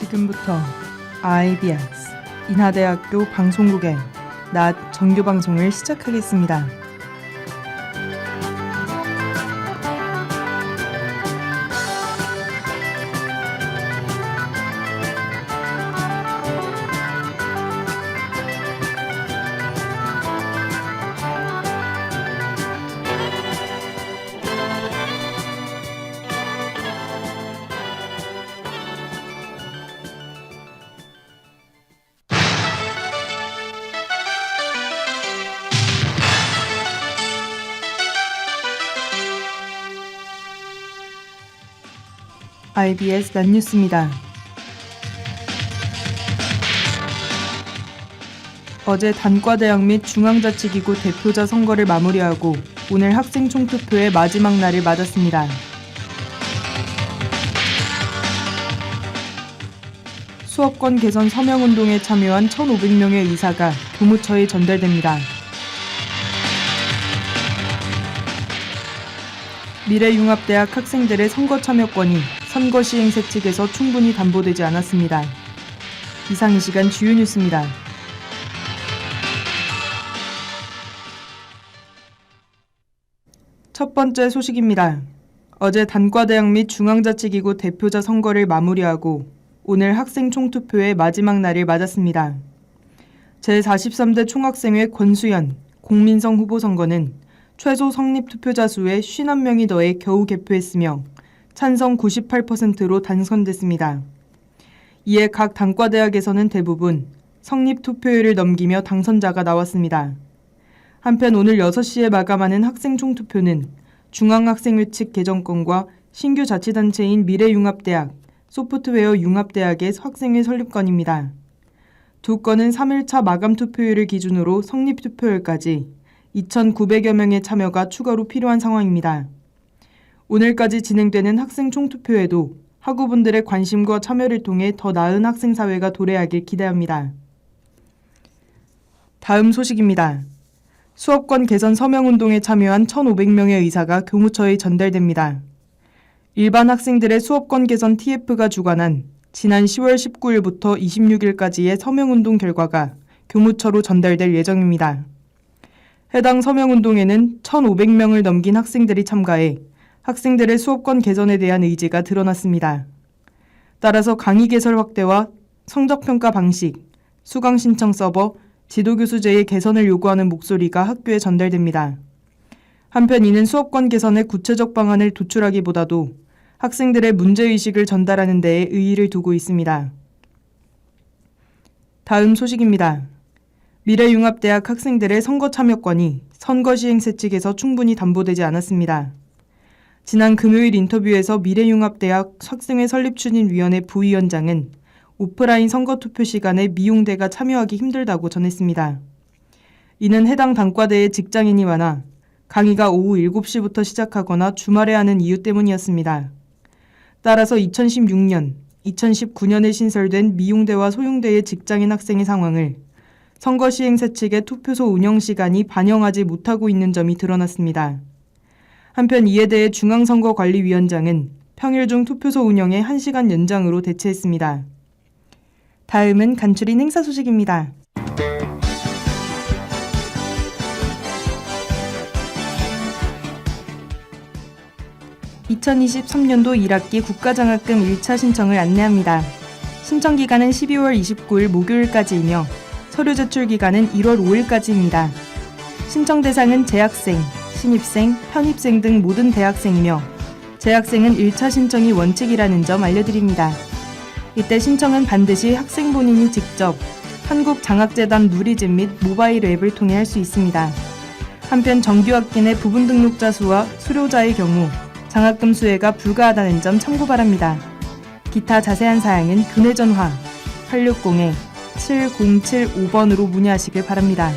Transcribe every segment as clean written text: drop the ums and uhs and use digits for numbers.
지금부터 IBS 인하대학교 방송국의 낮 정규 방송을 시작하겠습니다. IBS 낮 뉴스입니다. 어제 단과대학 및 중앙자치기구 대표자 선거를 마무리하고 오늘 학생 총투표의 마지막 날을 맞았습니다. 수업권 개선 서명운동에 참여한 1,500명의 의사가 교무처에 전달됩니다. 미래융합대학 학생들의 선거 참여권이 선거시행세 측에서 충분히 담보되지 않았습니다. 이상 이 시간 주요 뉴스입니다. 첫 번째 소식입니다. 어제 단과대학 및 중앙자치기구 대표자 선거를 마무리하고 오늘 학생 총투표의 마지막 날을 맞았습니다. 제43대 총학생회 권수현, 공민성 후보 선거는 최소 성립투표자 수에 51명이 더해 겨우 개표했으며 찬성 98%로 당선됐습니다. 이에 각 단과대학에서는 대부분 성립투표율을 넘기며 당선자가 나왔습니다. 한편 오늘 6시에 마감하는 학생 총투표는 중앙학생회 측 개정권과 신규 자치단체인 미래융합대학, 소프트웨어 융합대학의 학생회 설립권입니다. 두 건은 3일차 마감 투표율을 기준으로 성립투표율까지 2,900여 명의 참여가 추가로 필요한 상황입니다. 오늘까지 진행되는 학생 총투표에도 학우분들의 관심과 참여를 통해 더 나은 학생사회가 도래하길 기대합니다. 다음 소식입니다. 수업권 개선 서명운동에 참여한 1,500명의 의사가 교무처에 전달됩니다. 일반 학생들의 수업권 개선 TF가 주관한 지난 10월 19일부터 26일까지의 서명운동 결과가 교무처로 전달될 예정입니다. 해당 서명운동에는 1,500명을 넘긴 학생들이 참가해 학생들의 수업권 개선에 대한 의지가 드러났습니다. 따라서 강의 개설 확대와 성적평가 방식, 수강 신청 서버, 지도교수제의 개선을 요구하는 목소리가 학교에 전달됩니다. 한편 이는 수업권 개선의 구체적 방안을 도출하기보다도 학생들의 문제의식을 전달하는 데에 의의를 두고 있습니다. 다음 소식입니다. 미래융합대학 학생들의 선거 참여권이 선거시행세 측에서 충분히 담보되지 않았습니다. 지난 금요일 인터뷰에서 미래융합대학 학생회 설립추진위원회 부위원장은 오프라인 선거투표 시간에 미용대가 참여하기 힘들다고 전했습니다. 이는 해당 단과대에 직장인이 많아 강의가 오후 7시부터 시작하거나 주말에 하는 이유 때문이었습니다. 따라서 2016년, 2019년에 신설된 미용대와 소용대의 직장인 학생의 상황을 선거시행세 측의 투표소 운영 시간이 반영하지 못하고 있는 점이 드러났습니다. 한편 이에 대해 중앙선거관리위원장은 평일 중 투표소 운영에 1시간 연장으로 대체했습니다. 다음은 간추린 행사 소식입니다. (2023년도 1학기) 국가장학금 1차 신청을 안내합니다. 신청 기간은 12월 29일 목요일까지이며 서류 제출 기간은 1월 5일까지입니다. 신청 대상은 재학생, 신입생, 편입생 등 모든 대학생이며 재학생은 1차 신청이 원칙이라는 점 알려드립니다. 이때 신청은 반드시 학생 본인이 직접 한국장학재단 누리집 및 모바일 앱을 통해 할 수 있습니다. 한편 정규 학기 내 부분 등록자 수와 수료자의 경우 장학금 수혜가 불가하다는 점 참고 바랍니다. 기타 자세한 사항은 교내 전화 860-7075번으로 문의하시길 바랍니다.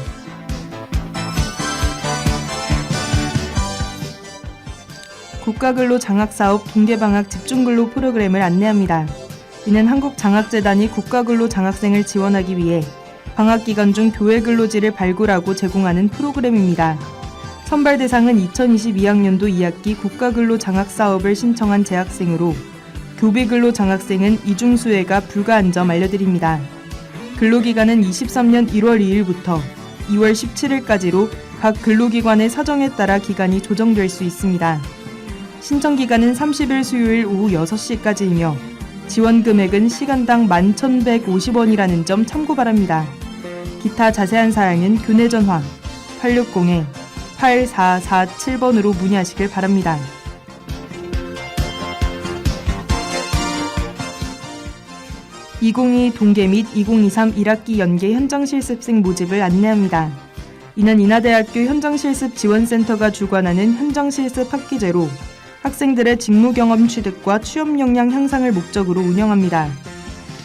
국가근로 장학사업 동계방학 집중근로 프로그램을 안내합니다. 이는 한국장학재단이 국가근로 장학생을 지원하기 위해 방학기간 중 교외 근로지를 발굴하고 제공하는 프로그램입니다. 선발 대상은 2022학년도 2학기 국가근로 장학사업을 신청한 재학생으로 교비근로 장학생은 이중수혜가 불가한 점 알려드립니다. 근로기간은 23년 1월 2일부터 2월 17일까지로 각 근로기관의 사정에 따라 기간이 조정될 수 있습니다. 신청기간은 30일 수요일 오후 6시까지이며 지원 금액은 시간당 11,150원이라는 점 참고 바랍니다. 기타 자세한 사항은 교내 전화 860-8447번으로 문의하시길 바랍니다. 2022 동계 및 2023 1학기 연계 현장실습생 모집을 안내합니다. 이는 인하대학교 현장실습지원센터가 주관하는 현장실습 학기제로 학생들의 직무경험 취득과 취업 역량 향상을 목적으로 운영합니다.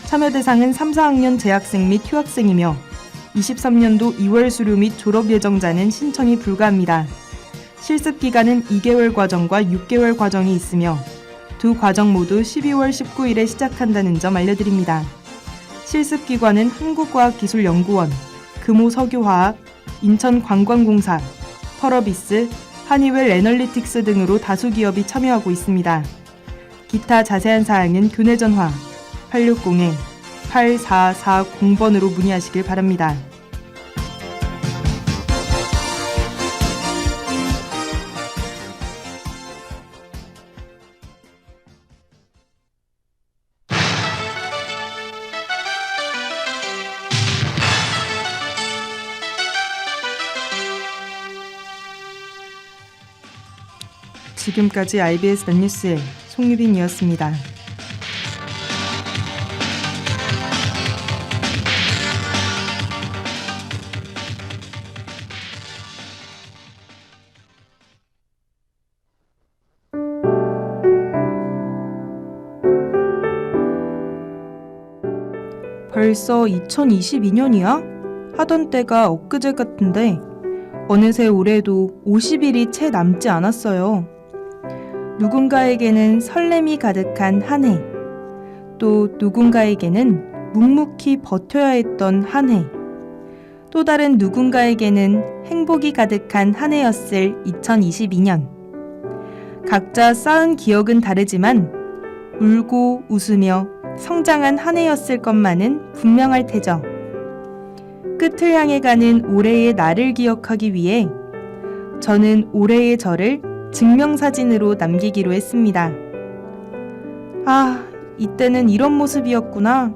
참여 대상은 3, 4학년 재학생 및 휴학생이며 23년도 2월 수료 및 졸업 예정자는 신청이 불가합니다. 실습 기간은 2개월 과정과 6개월 과정이 있으며 두 과정 모두 12월 19일에 시작한다는 점 알려드립니다. 실습 기관은 한국과학기술연구원, 금호석유화학, 인천관광공사, 펄어비스, 하니웰 애널리틱스 등으로 다수 기업이 참여하고 있습니다. 기타 자세한 사항은 교내 전화 860-8440번으로 문의하시길 바랍니다. 지금까지 IBS 넷뉴스의 송유빈이었습니다. 벌써 2022년이야? 하던 때가 엊그제 같은데 어느새 올해도 50일이 채 남지 않았어요. 누군가에게는 설렘이 가득한 한 해, 또 누군가에게는 묵묵히 버텨야 했던 한 해, 또 다른 누군가에게는 행복이 가득한 한 해였을 2022년. 각자 쌓은 기억은 다르지만 울고 웃으며 성장한 한 해였을 것만은 분명할 테죠. 끝을 향해 가는 올해의 나를 기억하기 위해 저는 올해의 저를 증명사진으로 남기기로 했습니다. 아, 이때는 이런 모습이었구나.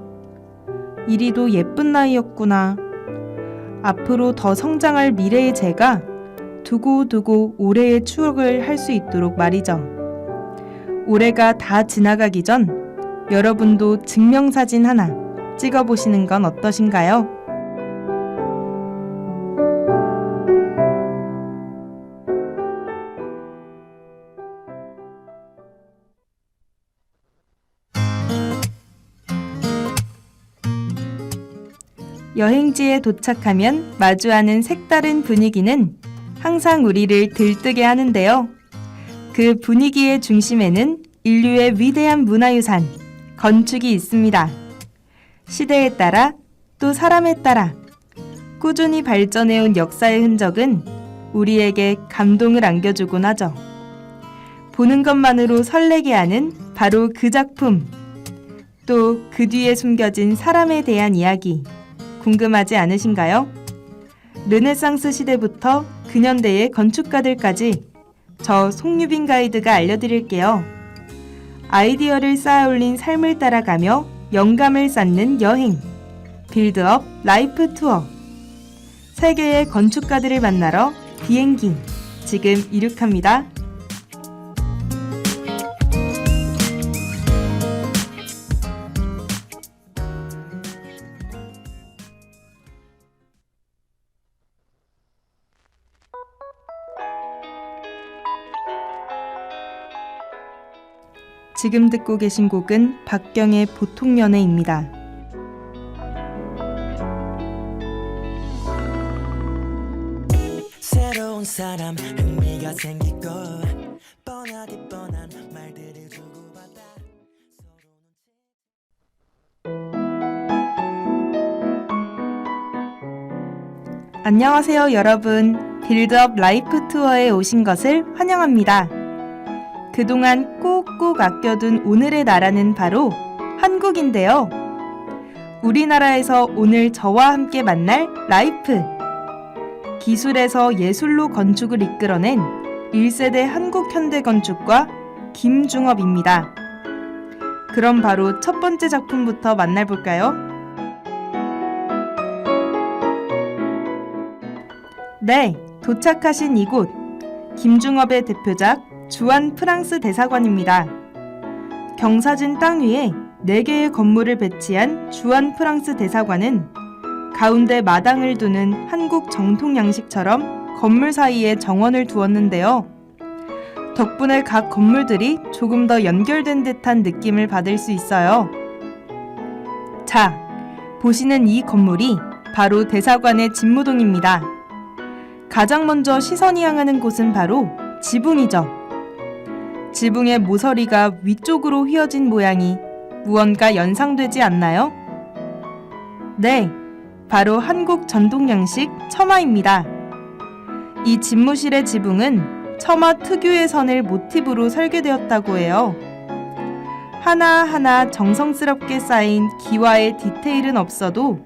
이리도 예쁜 나이였구나. 앞으로 더 성장할 미래의 제가 두고두고 올해의 추억을 할 수 있도록 말이죠. 올해가 다 지나가기 전 여러분도 증명사진 하나 찍어보시는 건 어떠신가요? 여행지에 도착하면 마주하는 색다른 분위기는 항상 우리를 들뜨게 하는데요. 그 분위기의 중심에는 인류의 위대한 문화유산, 건축이 있습니다. 시대에 따라 또 사람에 따라 꾸준히 발전해온 역사의 흔적은 우리에게 감동을 안겨주곤 하죠. 보는 것만으로 설레게 하는 바로 그 작품, 또 그 뒤에 숨겨진 사람에 대한 이야기, 궁금하지 않으신가요? 르네상스 시대부터 근현대의 건축가들까지 저 송유빈 가이드가 알려드릴게요. 아이디어를 쌓아올린 삶을 따라가며 영감을 쌓는 여행, 빌드업 라이프 투어. 세계의 건축가들을 만나러 비행기 지금 이륙합니다. 지금 듣고 계신 곡은 박경의 보통연애입니다. 새로운 사람 흥미가 생기고 뻔하디 뻔한 말들을 주고받아 안녕하세요 여러분. 빌드업 라이프 투어에 오신 것을 환영합니다. 그동안 꼭꼭 아껴둔 오늘의 나라는 바로 한국인데요. 우리나라에서 오늘 저와 함께 만날 라이프. 기술에서 예술로 건축을 이끌어낸 1세대 한국 현대 건축가 김중업입니다. 그럼 바로 첫 번째 작품부터 만나볼까요? 네, 도착하신 이곳 김중업의 대표작 주한 프랑스 대사관입니다. 경사진 땅 위에 4개의 건물을 배치한 주한 프랑스 대사관은 가운데 마당을 두는 한국 정통 양식처럼 건물 사이에 정원을 두었는데요. 덕분에 각 건물들이 조금 더 연결된 듯한 느낌을 받을 수 있어요. 자, 보시는 이 건물이 바로 대사관의 집무동입니다. 가장 먼저 시선이 향하는 곳은 바로 지붕이죠. 지붕의 모서리가 위쪽으로 휘어진 모양이 무언가 연상되지 않나요? 네, 바로 한국 전통 양식 처마입니다. 이 집무실의 지붕은 처마 특유의 선을 모티브로 설계되었다고 해요. 하나하나 정성스럽게 쌓인 기와의 디테일은 없어도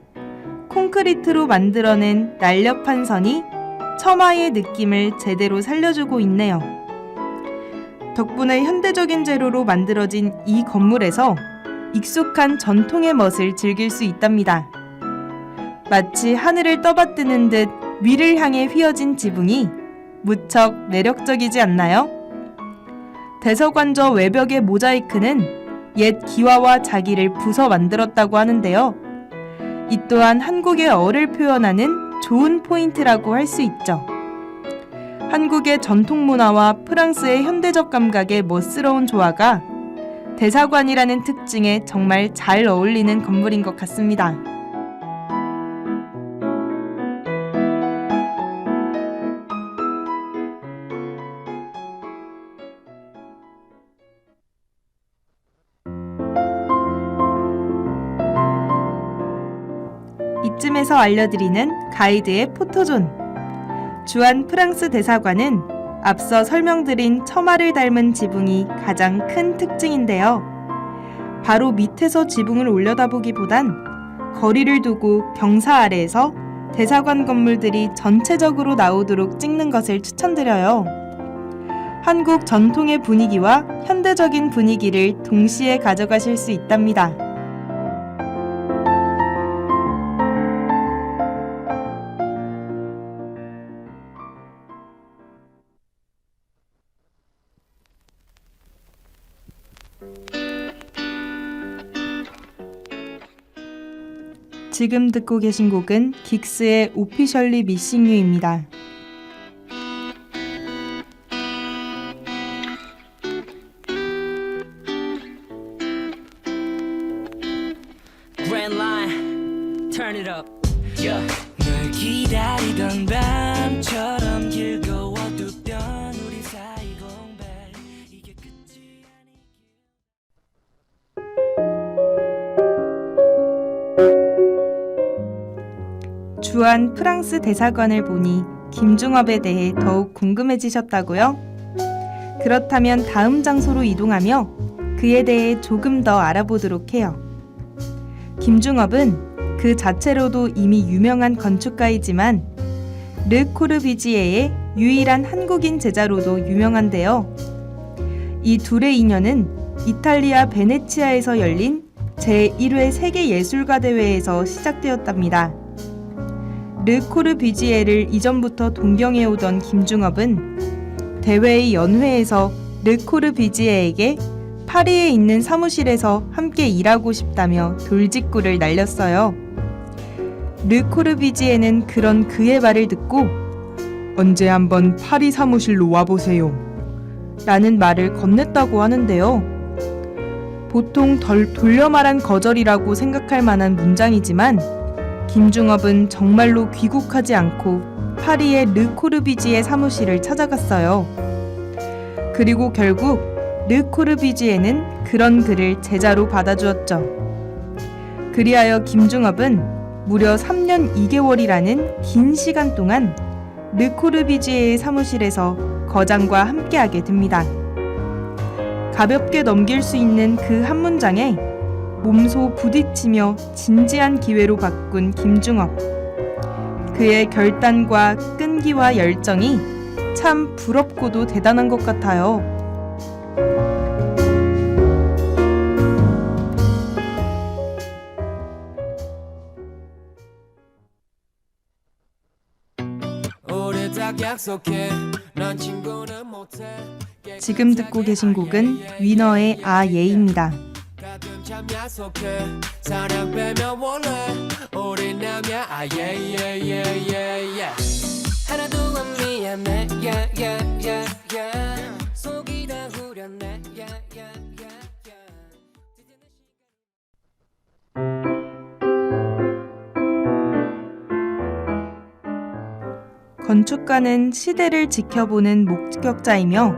콘크리트로 만들어낸 날렵한 선이 처마의 느낌을 제대로 살려주고 있네요. 덕분에 현대적인 재료로 만들어진 이 건물에서 익숙한 전통의 멋을 즐길 수 있답니다. 마치 하늘을 떠받드는 듯 위를 향해 휘어진 지붕이 무척 매력적이지 않나요? 대서관저 외벽의 모자이크는 옛 기와와 자기를 부숴 만들었다고 하는데요. 이 또한 한국의 얼을 표현하는 좋은 포인트라고 할 수 있죠. 한국의 전통 문화와 프랑스의 현대적 감각의 멋스러운 조화가 대사관이라는 특징에 정말 잘 어울리는 건물인 것 같습니다. 이쯤에서 알려드리는 가이드의 포토존. 주한 프랑스 대사관은 앞서 설명드린 처마를 닮은 지붕이 가장 큰 특징인데요. 바로 밑에서 지붕을 올려다보기보단 거리를 두고 경사 아래에서 대사관 건물들이 전체적으로 나오도록 찍는 것을 추천드려요. 한국 전통의 분위기와 현대적인 분위기를 동시에 가져가실 수 있답니다. 지금 듣고 계신 곡은 긱스의 오피셜리 미싱 유입니다. Grand line, turn it up. Yeah. 널 기다리던 밤처럼 길고 어둡던 우리 사이 공백 이게 끝이 주한 프랑스 대사관을 보니 김중업에 대해 더욱 궁금해지셨다고요? 그렇다면 다음 장소로 이동하며 그에 대해 조금 더 알아보도록 해요. 김중업은 그 자체로도 이미 유명한 건축가이지만 르 코르비지에의 유일한 한국인 제자로도 유명한데요. 이 둘의 인연은 이탈리아 베네치아에서 열린 제1회 세계예술가 대회에서 시작되었답니다. 르 코르비지에를 이전부터 동경해오던 김중업은 대회의 연회에서 르 코르비지에에게 파리에 있는 사무실에서 함께 일하고 싶다며 돌직구를 날렸어요. 르 코르비지에는 그런 그의 말을 듣고 언제 한번 파리 사무실로 와보세요 라는 말을 건넸다고 하는데요. 보통 돌려 말한 거절이라고 생각할 만한 문장이지만 김중업은 정말로 귀국하지 않고 파리의 르 코르비지에 사무실을 찾아갔어요. 그리고 결국 르 코르비지에는 그런 그를 제자로 받아주었죠. 그리하여 김중업은 무려 3년 2개월이라는 긴 시간 동안 르 코르비지에의 사무실에서 거장과 함께하게 됩니다. 가볍게 넘길 수 있는 그 한 문장에 몸소 부딪히며 진지한 기회로 바꾼 김중업. 그의 결단과 끈기와 열정이 참 부럽고도 대단한 것 같아요. 우리 딱 약속해 난 친구는 못해 지금 듣고 계신 곡은 위너의 아예입니다. 가끔 참 약속해 사랑 빼면 원래 우리 남야 아예예예예예 하나도 안 미안해 야야야야 속이 다 후련해 야야야야 건축가는 시대를 지켜보는 목격자이며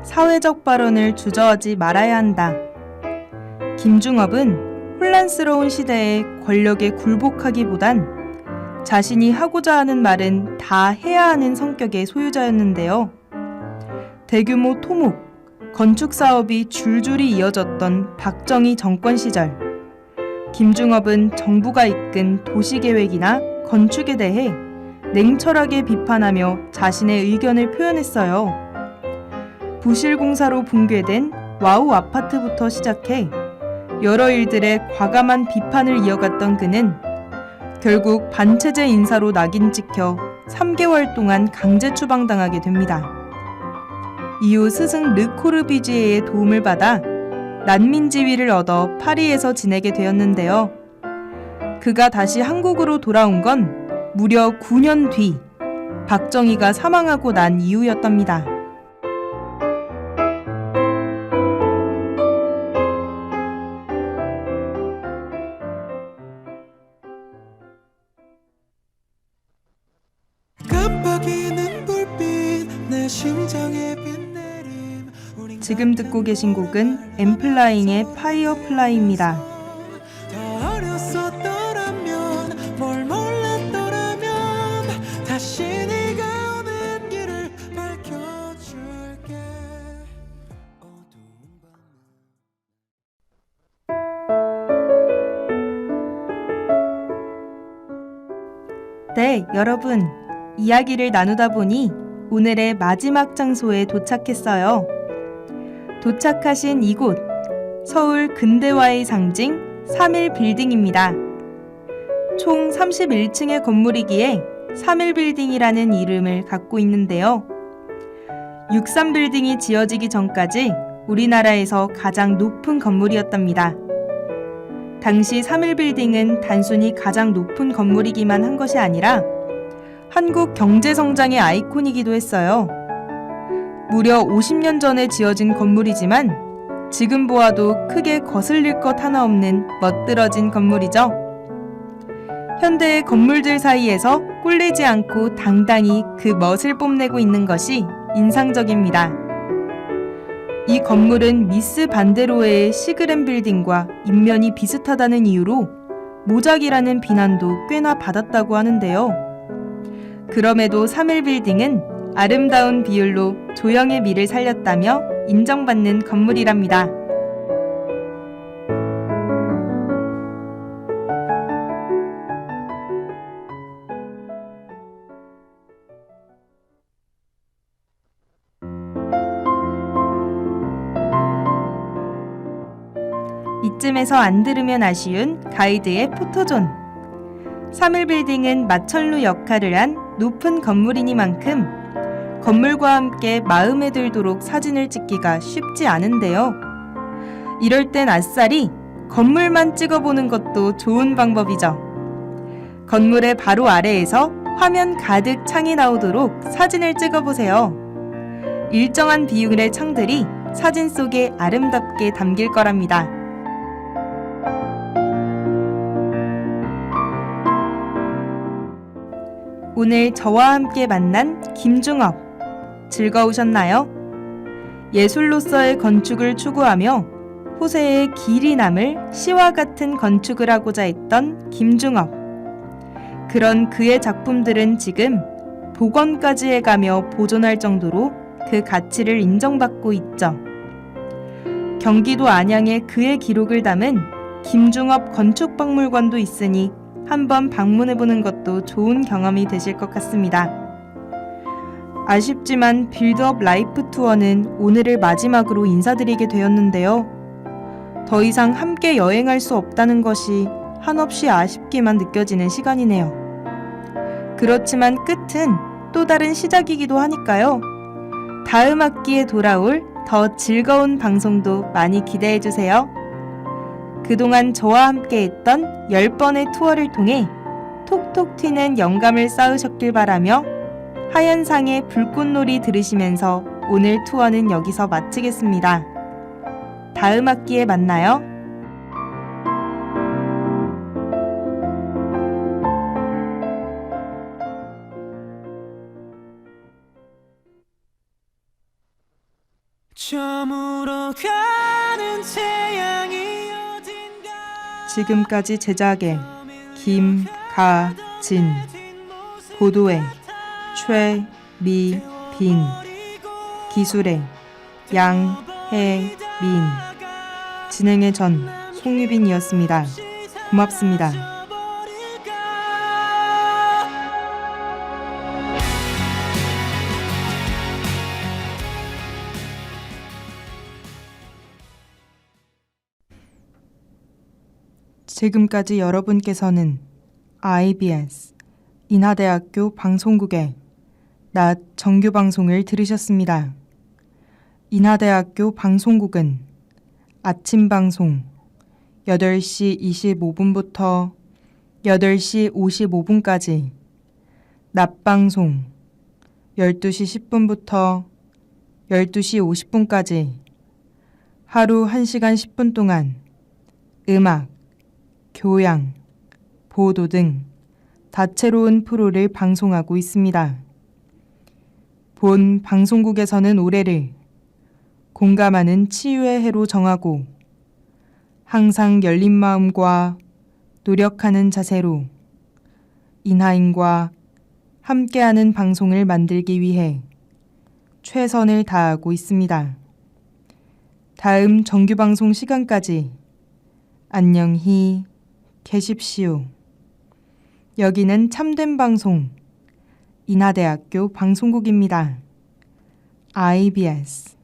사회적 발언을 주저하지 말아야 한다. 김중업은 혼란스러운 시대에 권력에 굴복하기보단 자신이 하고자 하는 말은 다 해야 하는 성격의 소유자였는데요. 대규모 토목, 건축 사업이 줄줄이 이어졌던 박정희 정권 시절, 김중업은 정부가 이끈 도시계획이나 건축에 대해 냉철하게 비판하며 자신의 의견을 표현했어요. 부실공사로 붕괴된 와우 아파트부터 시작해 여러 일들에 과감한 비판을 이어갔던 그는 결국 반체제 인사로 낙인 찍혀 3개월 동안 강제 추방당하게 됩니다. 이후 스승 르 코르비지에의 도움을 받아 난민 지위를 얻어 파리에서 지내게 되었는데요. 그가 다시 한국으로 돌아온 건 무려 9년 뒤 박정희가 사망하고 난 이후였답니다. 깜빡이는 불빛 내 심장에 빛내림 지금 듣고 계신 곡은 엠플라잉의 파이어플라이입니다. 더 어렸었더라면 뭘 몰랐더라면 다시 네가 오는 길을 밝혀줄게 어두운 밤 네, 여러분. 이야기를 나누다 보니 오늘의 마지막 장소에 도착했어요. 도착하신 이곳, 서울 근대화의 상징 3.1빌딩입니다. 총 31층의 건물이기에 3.1빌딩이라는 이름을 갖고 있는데요. 63빌딩이 지어지기 전까지 우리나라에서 가장 높은 건물이었답니다. 당시 3.1빌딩은 단순히 가장 높은 건물이기만 한 것이 아니라 한국 경제성장의 아이콘이기도 했어요. 무려 50년 전에 지어진 건물이지만 지금 보아도 크게 거슬릴 것 하나 없는 멋들어진 건물이죠. 현대의 건물들 사이에서 꿀리지 않고 당당히 그 멋을 뽐내고 있는 것이 인상적입니다. 이 건물은 미스 반데로의 시그램 빌딩과 인면이 비슷하다는 이유로 모작이라는 비난도 꽤나 받았다고 하는데요. 그럼에도 3.1빌딩은 아름다운 비율로 조형의 미를 살렸다며 인정받는 건물이랍니다. 이쯤에서 안 들으면 아쉬운 가이드의 포토존. 3.1빌딩은 마천루 역할을 한 높은 건물이니만큼 건물과 함께 마음에 들도록 사진을 찍기가 쉽지 않은데요. 이럴 땐 아싸리 건물만 찍어보는 것도 좋은 방법이죠. 건물의 바로 아래에서 화면 가득 창이 나오도록 사진을 찍어보세요. 일정한 비율의 창들이 사진 속에 아름답게 담길 거랍니다. 오늘 저와 함께 만난 김중업, 즐거우셨나요? 예술로서의 건축을 추구하며 후세에 길이 남을 시와 같은 건축을 하고자 했던 김중업. 그런 그의 작품들은 지금 복원까지 해가며 보존할 정도로 그 가치를 인정받고 있죠. 경기도 안양에 그의 기록을 담은 김중업 건축박물관도 있으니 한번 방문해보는 것도 좋은 경험이 되실 것 같습니다. 아쉽지만 빌드업 라이프 투어는 오늘을 마지막으로 인사드리게 되었는데요. 더 이상 함께 여행할 수 없다는 것이 한없이 아쉽게만 느껴지는 시간이네요. 그렇지만 끝은 또 다른 시작이기도 하니까요. 다음 학기에 돌아올 더 즐거운 방송도 많이 기대해주세요. 그동안 저와 함께 했던 10번의 투어를 통해 톡톡 튀는 영감을 쌓으셨길 바라며 하얀상의 불꽃놀이 들으시면서 오늘 투어는 여기서 마치겠습니다. 다음 학기에 만나요. 저물어 가는 태양이 어딘가 지금까지 제작의 김가진, 보도의 최미빈, 기술의 양혜민, 진행의 전 송유빈이었습니다. 고맙습니다. 지금까지 여러분께서는 IBS 인하대학교 방송국의 낮 정규 방송을 들으셨습니다. 인하대학교 방송국은 아침 방송 8시 25분부터 8시 55분까지, 낮 방송 12시 10분부터 12시 50분까지 하루 1시간 10분 동안 음악, 교양, 보도 등 다채로운 프로를 방송하고 있습니다. 본 방송국에서는 올해를 공감하는 치유의 해로 정하고 항상 열린 마음과 노력하는 자세로 인하인과 함께하는 방송을 만들기 위해 최선을 다하고 있습니다. 다음 정규방송 시간까지 안녕히 계십시오. 여기는 참된 방송 인하대학교 방송국입니다. IBS